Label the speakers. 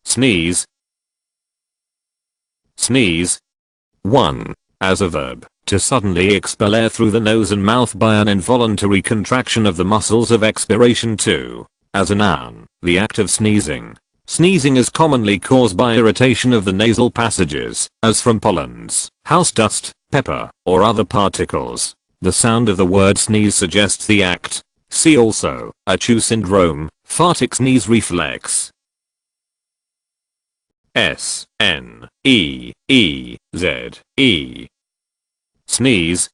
Speaker 1: Sneeze. Sneeze. 1. As a verb, to suddenly expel air through the nose and mouth by an involuntary contraction of the muscles of expiration. 2. As a noun, the act of sneezing. Sneezing is commonly caused by irritation of the nasal passages, as from pollens, house dust, pepper, or other particles. The sound of the word sneeze suggests the act. See also, Achoo syndrome, Photic sneeze reflex. S-N-E-E-Z-E. Sneeze.